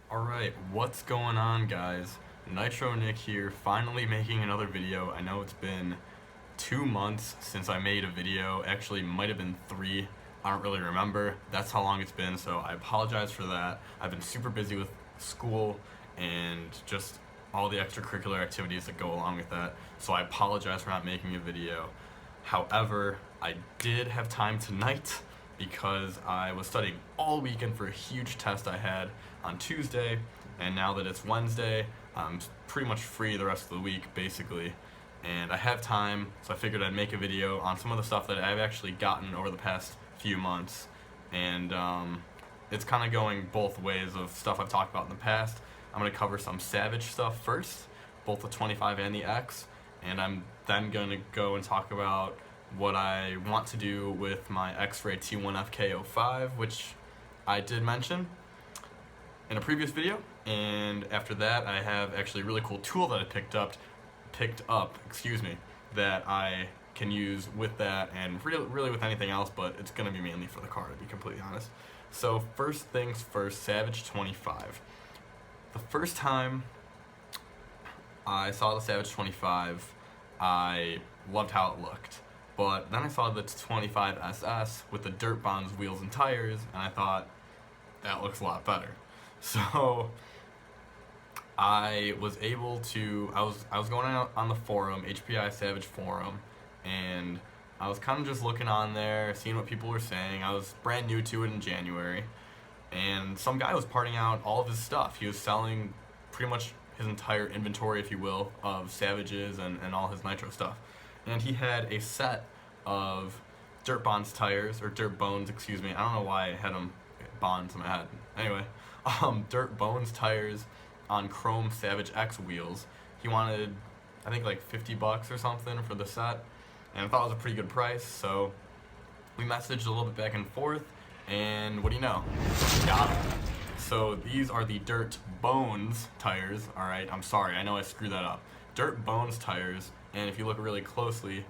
Alright, what's going on, guys? Nitro Nick here, finally making another video. I know it's been 2 months since I made a video. Actually, might have been 3. I don't really remember. That's how long it's been, so I apologize for that. I've been super busy with school and just all the extracurricular activities that go along with that, so I apologize for not making a video. However, I did have time tonight because I was studying all weekend for a huge test I had on Tuesday, and now that it's Wednesday, I'm pretty much free the rest of the week, basically, and I have time, so I figured I'd make a video on some of the stuff that I've actually gotten over the past few months, and it's kind of going both ways of stuff I've talked about in the past. I'm going to cover some Savage stuff first, both the 25 and the X, and I'm then going to go and talk about what I want to do with my X-Ray T1FK05, which I did mention in a previous video. And after that, I have actually a really cool tool that I picked up, that I can use with that and really with anything else, but it's going to be mainly for the car, to be completely honest. So first things first, Savage 25. The first time I saw the Savage 25, I loved how it looked. But then I saw the 25 SS with the Dirt Bonds wheels and tires, and I thought, that looks a lot better. So I was able to, I was going out on the forum, HPI Savage forum, and I was kind of just looking on there, seeing what people were saying. I was brand new to it in January, and some guy was parting out all of his stuff. He was selling pretty much his entire inventory, if you will, of Savages and all his Nitro stuff. And he had a set of Dirt Bonds tires, or Dirt Bones, excuse me. I don't know why I had them Bonds in my head. Anyway, Dirt Bones tires on chrome Savage X wheels. He wanted, I think, like $50 or something for the set, and I thought it was a pretty good price, so we messaged a little bit back and forth, and what do you know? Got it. So these are the Dirt Bones tires, alright? I'm sorry, I know I screwed that up. Dirt Bones tires, and if you look really closely,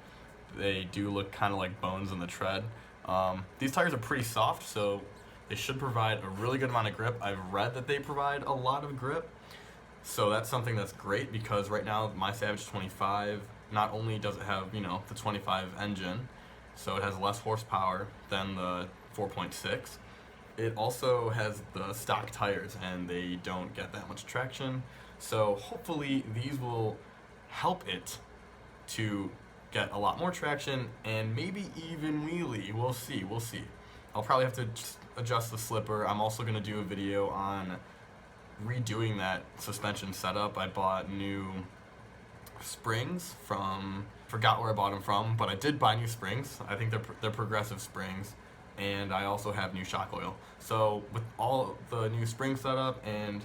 they do look kind of like bones in the tread. These tires are pretty soft, so they should provide a really good amount of grip. I've read that they provide a lot of grip, so that's something that's great, because right now my Savage 25, not only does it have, you know, the 25 engine, so it has less horsepower than the 4.6, it also has the stock tires, and they don't get that much traction, so hopefully these will help it to get a lot more traction and maybe even wheelie. We'll see. I'll probably have to just adjust the slipper. I'm also going to do a video on redoing that suspension setup. I bought new springs from, forgot where I bought them from, but I did buy new springs. I think they're progressive springs, and I also have new shock oil. So with all the new spring setup and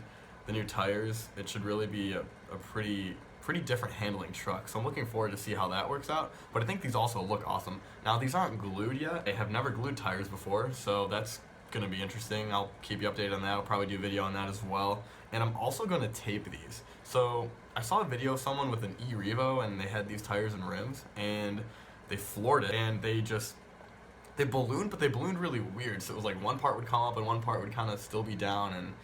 the new tires, it should really be a pretty different handling truck, so I'm looking forward to see how that works out. But I think these also look awesome. Now, these aren't glued yet. I have never glued tires before, so that's gonna be interesting. I'll keep you updated on that. I'll probably do a video on that as well. And I'm also gonna tape these. So I saw a video of someone with an E-Revo, and they had these tires and rims, and they floored it, and they ballooned, but they ballooned really weird. So it was like one part would come up and one part would kind of still be down, and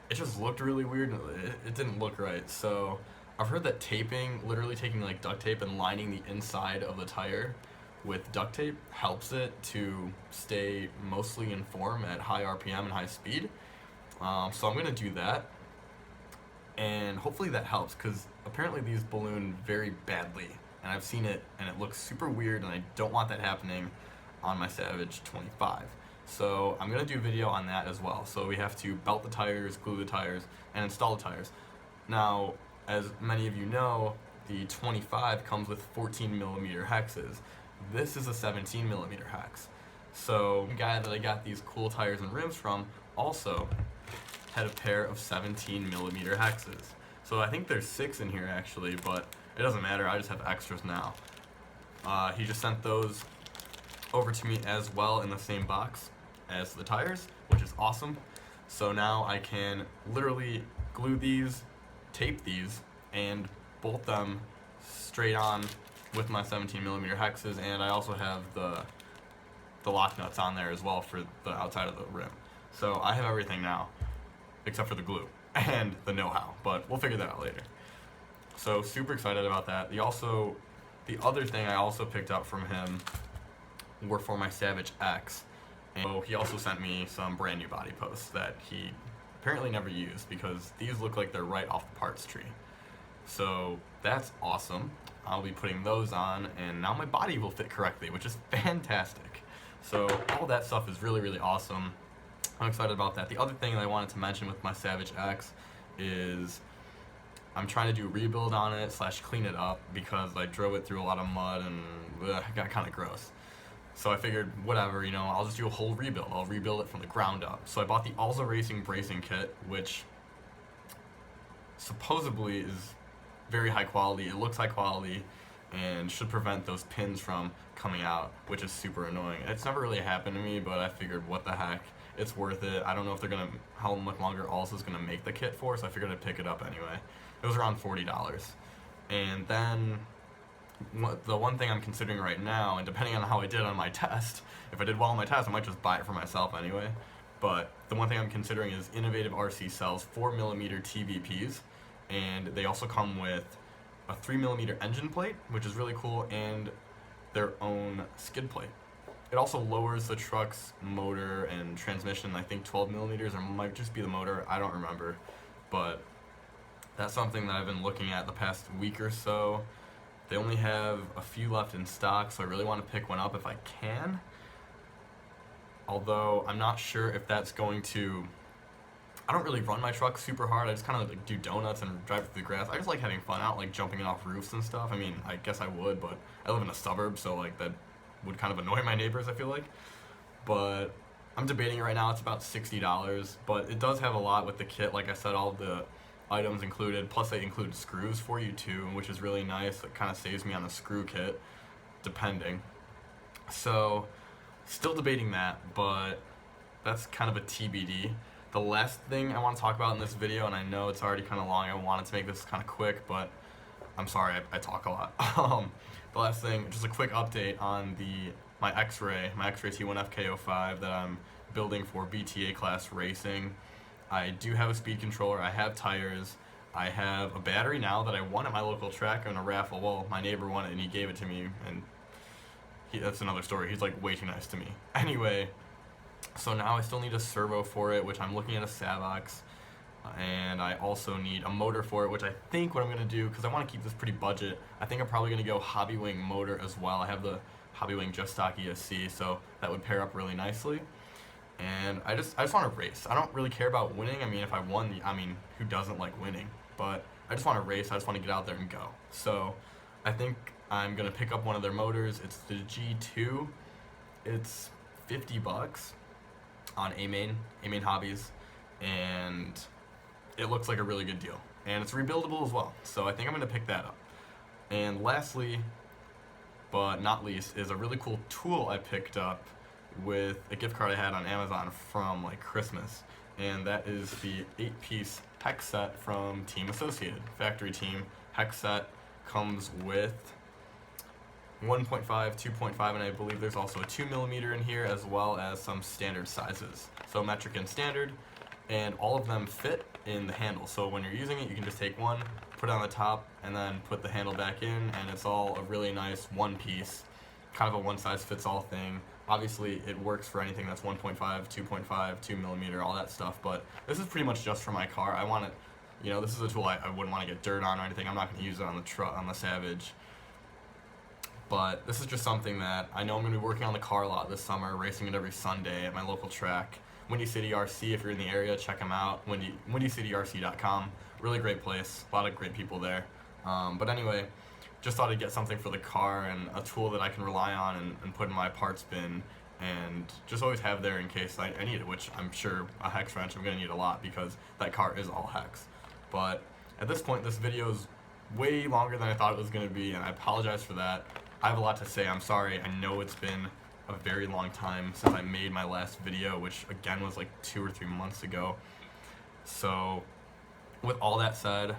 it just looked really weird, and it didn't look right. So I've heard that taping, literally taking like duct tape and lining the inside of the tire with duct tape, helps it to stay mostly in form at high RPM and high speed. So I'm going to do that, and hopefully that helps, because apparently these balloon very badly, and I've seen it, and it looks super weird, and I don't want that happening on my Savage 25. So I'm going to do a video on that as well. So we have to belt the tires, glue the tires, and install the tires. Now, as many of you know, the 25 comes with 14mm hexes. This is a 17mm hex. So the guy that I got these cool tires and rims from also had a pair of 17mm hexes. So I think there's 6 in here actually, but it doesn't matter, I just have extras now. He just sent those over to me as well in the same box as the tires, which is awesome. So now I can literally glue these, tape these, and bolt them straight on with my 17mm hexes, and I also have the lock nuts on there as well for the outside of the rim. So I have everything now, except for the glue. and the know-how, but we'll figure that out later. So super excited about that. The other thing I also picked up from him were for my Savage X. And so he also sent me some brand new body posts that he apparently never used, because these look like they're right off the parts tree. So that's awesome. I'll be putting those on, and now my body will fit correctly, which is fantastic. So all that stuff is really, really awesome. I'm excited about that. The other thing that I wanted to mention with my Savage X is I'm trying to do a rebuild on it / clean it up, because I drove it through a lot of mud and it got kind of gross. So I figured, whatever, I'll just do a whole rebuild. I'll rebuild it from the ground up. So I bought the Alza Racing bracing kit, which supposedly is very high quality. It looks high quality and should prevent those pins from coming out, which is super annoying. It's never really happened to me, but I figured, what the heck, it's worth it. I don't know if how much longer Alza's gonna make the kit for, so I figured I'd pick it up anyway. It was around $40. And then the one thing I'm considering right now, and depending on how I did on my test, if I did well on my test, I might just buy it for myself anyway. But the one thing I'm considering is Innovative RC sells 4mm TVPs, and they also come with a 3mm engine plate, which is really cool, and their own skid plate. It also lowers the truck's motor and transmission, I think 12mm, or might just be the motor, I don't remember. But that's something that I've been looking at the past week or so. They only have a few left in stock, so I really want to pick one up if I can. Although I'm not sure if that's going to... I don't really run my truck super hard. I just kind of like do donuts and drive through the grass. I just like having fun out, like jumping off roofs and stuff. I mean, I guess I would, but I live in a suburb, so like that would kind of annoy my neighbors, I feel like. But I'm debating it right now. It's about $60, but it does have a lot with the kit. Like I said, all the items included, plus they include screws for you too, which is really nice. It kind of saves me on the screw kit, depending. So still debating that, but that's kind of a TBD. The last thing I want to talk about in this video, and I know it's already kind of long, I wanted to make this kind of quick, but I'm sorry, I talk a lot. The last thing, just a quick update on my X-Ray T1 FK05 that I'm building for BTA class racing. I do have a speed controller, I have tires, I have a battery now that I won at my local track in a raffle. Well, my neighbor won it and he gave it to me, and that's another story. He's like way too nice to me. Anyway, so now I still need a servo for it, which I'm looking at a Savox, and I also need a motor for it, which I think what I'm going to do, because I want to keep this pretty budget, I think I'm probably going to go Hobbywing motor as well. I have the Hobbywing Just Stock ESC, so that would pair up really nicely. And I just want to race. I don't really care about winning. I mean, if I won, who doesn't like winning? But I just want to race. I just want to get out there and go. So I think I'm going to pick up one of their motors. It's the G2. It's $50 on A-Main Hobbies, and it looks like a really good deal. And it's rebuildable as well. So I think I'm going to pick that up. And lastly, but not least, is a really cool tool I picked up with a gift card I had on Amazon from like Christmas, and that is the 8-piece hex set from Team Associated. Factory Team hex set comes with 1.5, 2.5, and I believe there's also a 2mm in here, as well as some standard sizes. So metric and standard, and all of them fit in the handle. So when you're using it, you can just take one, put it on the top, and then put the handle back in, and it's all a really nice one piece, kind of a one-size-fits-all thing. Obviously, it works for anything that's 1.5, 2.5, 2mm, all that stuff, but this is pretty much just for my car. I want it, this is a tool I wouldn't want to get dirt on or anything. I'm not going to use it on the Savage. But this is just something that I know I'm going to be working on the car a lot this summer, racing it every Sunday at my local track. Windy City RC, if you're in the area, check them out. WindyCityRC.com. Really great place. A lot of great people there. But anyway, just thought I'd get something for the car and a tool that I can rely on and put in my parts bin, and just always have there in case I need it, which I'm sure a hex wrench I'm going to need a lot, because that car is all hex. But at this point, this video is way longer than I thought it was going to be, and I apologize for that. I have a lot to say. I'm sorry. I know it's been a very long time since I made my last video, which again was like 2 or 3 months ago. So with all that said,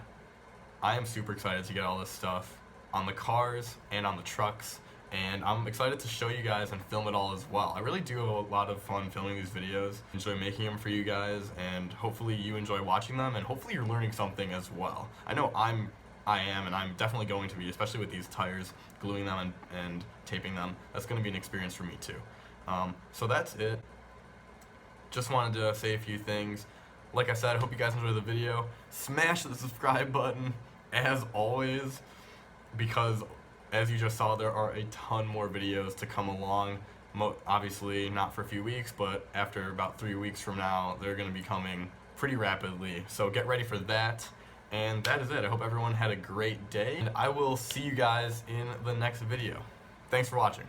I am super excited to get all this stuff on the cars and on the trucks, and I'm excited to show you guys and film it all as well. I really do have a lot of fun filming these videos, enjoy making them for you guys, and hopefully you enjoy watching them, and hopefully you're learning something as well. I know I am, and I'm definitely going to be, especially with these tires, gluing them and taping them. That's going to be an experience for me too. So that's it. Just wanted to say a few things. Like I said, I hope you guys enjoyed the video. Smash the subscribe button, as always, because as you just saw, there are a ton more videos to come along. Obviously not for a few weeks, but after about 3 weeks from now, they're going to be coming pretty rapidly. So get ready for that. And that is it. I hope everyone had a great day, and I will see you guys in the next video. Thanks for watching.